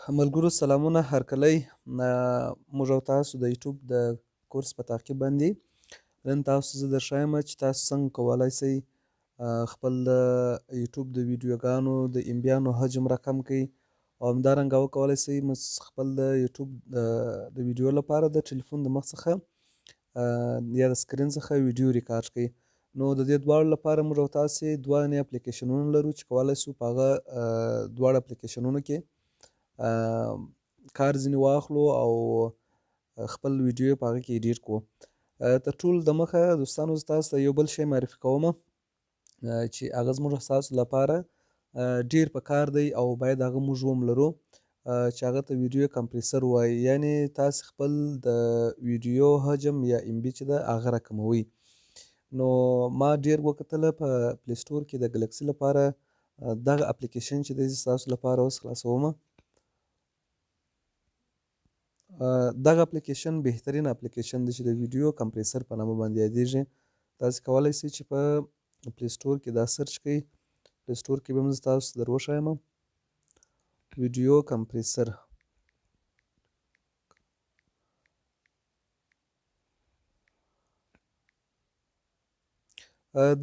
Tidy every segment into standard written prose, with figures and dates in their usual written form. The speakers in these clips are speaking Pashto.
ملګرو سلامونه هرکلی. موږ او تاسو د یوټیوب د کورس په تعقیب باندې نن تاسو زه درښایم چې تاسو څنګه کولی شئ خپل د یوټیوب د ویډیوګانو د امبیانو حجم راکم کړئ او همدارنګه وکولی شئ خپل د یوټیوب د ویډیو لپاره د ټلیفون د مخ څخه یا د سکرین څخه ویډیو ریکارډ کړئ. نو د دې دواړو لپاره موږ او تاسې دوه نوي اپلیکیشنونه لرو چې کولی شو په هغه دواړه اپلیکیشنونو کې کار ځینې واخلو او خپل ویډیو په هغه کې ایډیټ کړو. تر ټولو د مخه دوستانو زه تاسو ته یو بل شی معرفي کوم چې هغه زموږ ستاسو لپاره ډیر په کار دی او باید هغه موږ هم لرو چې هغه ته ویډیو کمپریسر وایي، یعنې تاسې خپل د ویډیو حجم یا ام بي چې ده هغه راکموئ. نو ما ډیر وکتله په پلی سټور کې د ګلکسي لپاره دغه اپلیکیشن چې دی زه ستاسو لپاره اوس خلاصومه. دغه اپلیکیشن بهترین اپلیکیشن دی چې د ویډیو کمپریسر په نامه باندې یادیږي. تاسې کولی شئ چې په پلی سټور کې دا سرچ کړئ. پلی سټور کې به هم زه تاسو در وښایم ویډیو کمپریسر.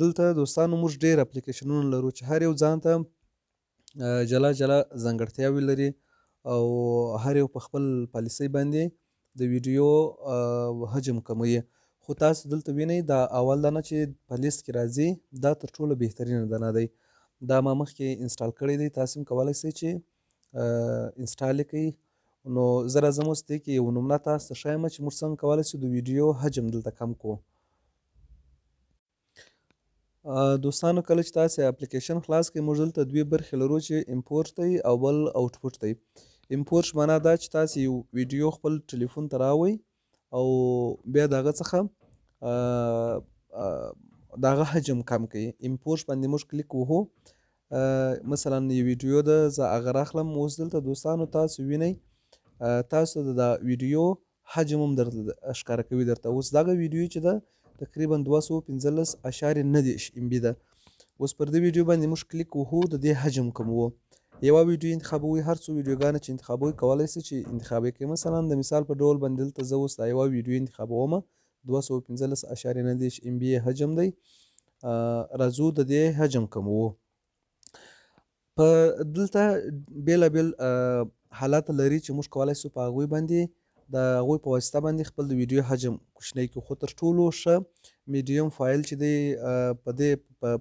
دلته دوستانو موږ ډیر اپلیکیشنونه لرو چې هر یو ځان ته جلا جلا ځانګړتیاوې لري او هر یو په خپل پالیسۍ باندې د ویډیو حجم کموي. خو تاسو دلته وینئ دا اول دانه چې په لیست کې راځي دا تر ټولو بهترینه دانه دی. دا ما مخکې انسټال کړی دی، تاسو هم کولی شئ چې انسټال یې کړئ. نو زه راځم اوس دې کې یو نمونه تاسو ته ښایم چې موږ څنګه کولی شو د ویډیو حجم دلته کم کړو. دوستانو کله چې تاسې اپلیکیشن خلاص کړئ موږ دلته دوې برخې لرو چې امپورټ دی او بل آوټپوټ دی. امپورټ معنا دا چې تاسې یو ویډیو خپل ټلیفون ته راوړئ او بیا د هغه څخه د هغه حجم کم کړئ. امپورټ باندې موږ کلیک وهو، مثلا یو ویډیو ده زه هغه راخلم. اوس دلته دوستانو تاسو وینئ تاسو د ویډیو حجم هم درته ښکاره کوي. درته اوس دغه ویډیو چې ده تقریبا 215.9 ام بي ده. اوس پر دې ویډیو باندې موږ کلیک وهو د دې حجم کموو. یوه ویډیو انتخابوئ، هر څو ویډیوګانې چې انتخابوئ کولی شئ چې انتخاب یې کړئ. مثلا د مثال په ډول باندې دلته زه اوس دا یوه ویډیو انتخابومه 215.9 ام بي حجم دی. راځو د دې حجم کموو. په دلته بیلابیل حالات لري چې موږ کولی شو په هغوی باندې د هغوی په واسطه باندې خپل د ویډیو حجم کوچنی کړو. خو تر ټولو ښه میډیم فایل چې دی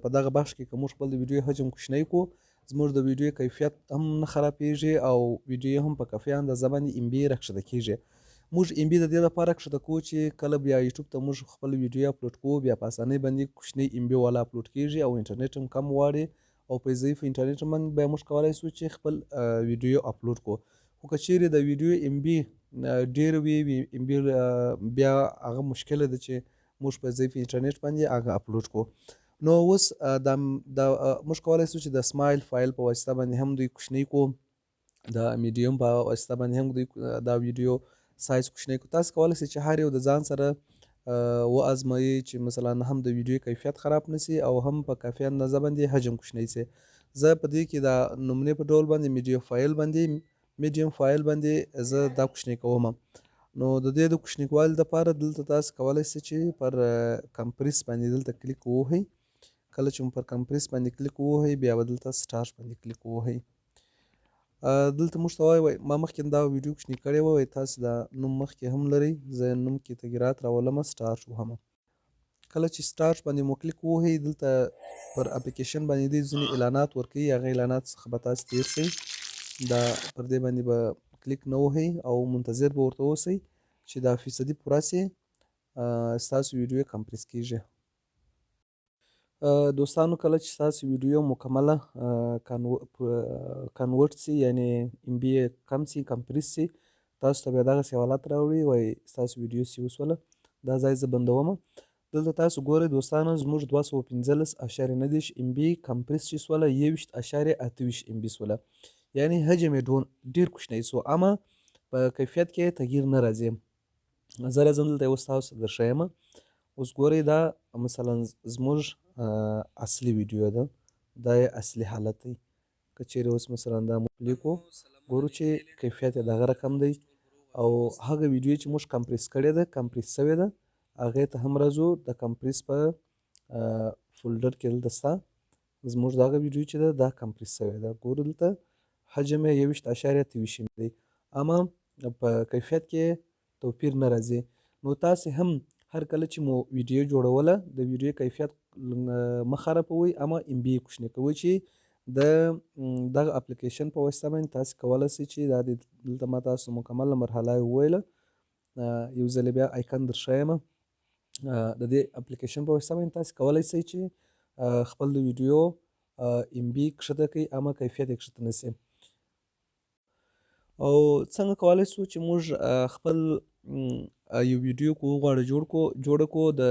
په دغه بخش کې که موږ خپل د ویډیو حجم کوچنی کړو زموږ د ویډیو کیفیت هم نه خرابیږي او ویډیو هم په کافي اندازه باندې ام بي یې راښکته کیږي. موږ ام بي د دې لپاره ښکته کوو چې کله بیا یوټیوب ته موږ خپل ویډیو اپلوډ کوو بیا په اسانۍ باندې کوچنی ام بي والا اپلوډ کیږي او انټرنیټ هم کم غواړي او په ضعیف انټرنیټ باندې بیا موږ کولی شو چې خپل ویډیو اپلوډ کړو. خو که چیرې د ویډیو ام بي ډیر وي ام بي بیا هغه مشکله ده چې موږ په ضعیف انټرنیټ باندې هغه اپلوډ کړو. نو اوس موږ کولی شو چې د سمایل فایل په واسطه باندې هم دوی کوچنی کړو، د میډیم په واسطه باندې هم دوی دا ویډیو سایز کوچنی کړو. تاسو کولی شئ چې هر یو د ځان سره وازمایئ چې مثلا هم د ویډیو کیفیت خراب نشي او هم په کافي اندازه باندې حجم کوچنی شي. زه په دې کې د نمونې په ډول باندې میډیم فایل باندې زه دا کوچنی کوم. نو د دې د کوچني کوالي لپاره دلته تاسو کولی شئ چې پر کمپریس باندې دلته کلیک ووهئ. کله چې مو پر کمپریس باندې کلیک ووهئ بیا به دلته سټارټ باندې کلیک ووهئ. دلته موږ ته وایي ما مخکې دا ویډیو کوچني کړې وه، تاسو دا نوم مخکې هم لرئ. زه نوم کې تغیرات راولم، سټارټ وهم. کله چې سټارټ باندې مو کلیک ووهئ دلته پر اپلیکیشن باندې دوی ځینې اعلانات ورکوي، هغه اعلانات څخه به تاسو تیر شئ. دا پر دې باندې به کلیک نه وهئ او منتظر به ورته اوسئ چې دا فیصدي پوره سي ستاسو ویډیو کمپریس کیږي. دوستانو کله چې ستاسو ویډیو مکمله کنورټ سي یعنی ام بي یې کم سي کمپریس سي تاسو ته بیا دغسې حالت راوړي وایي ستاسو ویډیو سی وسوله. دا ځای زه بندومه. دلته تاسو ګورئ دوستانو زموږ 215.9 ام بي کمپریس چې سوله 21.28 ام بي سوله، یعنی حجم یې ډیر کوچنی سو اما په کیفیت کې تغییر نه راځي. زه راځم دلته اوس تاسو ته درښایم. اوس ګورئ دا مثلا زموږ اصلي ویډیو ده، دا یې اصلي حالت دی. که چیرې اوس مثلا دا مو پلی کړو ګورو چې کیفیت یې دغه رقم دی او هغه ویډیو چې موږ کمپریس کړې ده کمپریس سوې ده هغې ته هم راځو د کمپریس په فولډر کې دلته سته زموږ دغه ویډیو چې ده دا کمپریس سوې ده ګورو دلته حجم یې 21.23 دی اما په کیفیت کې توپیر نه راځي نو تاسې هم هر کله چې مو ویډیو جوړوله د ویډیو کیفیت مه خرابوئ اما ام بي یې کوچنی کوئ چې د دغه اپلیکیشن په واسطه باندې تاسې کولی سئ چې دا دلته ما تاسو مکمله مرحله یې وویله یو ځلې بیا آیکن در ښیم د دې اپلیکیشن په واسطه باندې تاسې کولی سئ چې خپل د ویډیو ام بي کښته کړئ اما کیفیت یې کښته نه سي او څنګه کولی سو چې موږ خپل یو ویډیو کو وغواړو جوړه کو د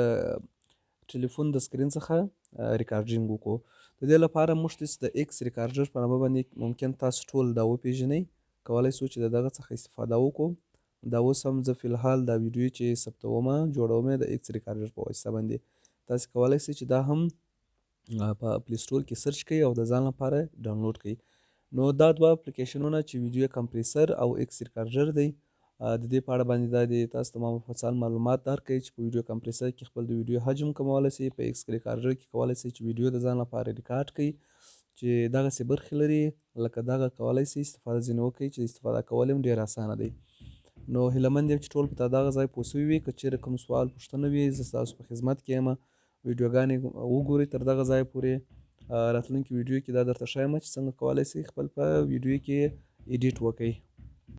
ټلیفون د سکرین څخه ریکارډینګ وکړو د دې لپاره موږ ته د ایکس ریکارډر په نامه باندې ممکن تاسو ټول دا وپېژنئ کولی سو چې د دغه څخه استفاده وکړو دا اوس هم زه فلحال دا ویډیو چې ثبتومه جوړوم یې د ایکس ریکارډر په واسطه باندې تاسې کولی سئ چې دا هم په پلی سټور کې سرچ کړئ او د ځان لپاره ډاونلوډ کړئ نو دا دوه اپلیکیشنونه چې ویډیو کمپریسر او ایکس ریکارډر دی د دې په اړه باندې دا د تاسو ته ما مفصل معلومات درکړئ چې په ویډیو کمپریسر کې خپل د ویډیو حجم کمولی سئ په ایکس ریکارډر کې کولی سئ چې ویډیو د ځان لپاره ریکارډ کړئ چې دغسې برخې لري لکه دغه کولی سئ استفاده ځینې وکړئ چې استفاده کول هم ډېر اسانه دی نو هیله مند یم چې ټول په دغه ځای پوه سوي وي که چیرې کوم سوال پوښتنه وي زه ستاسو په خدمت کې یم ویډیوګانې وګورئ تر دغه ځایه پورې راتلونکي ویډیو کې دا درته ښیم چې څنګه کولی سئ خپل په ویډیو کې ایډیټ وکړئ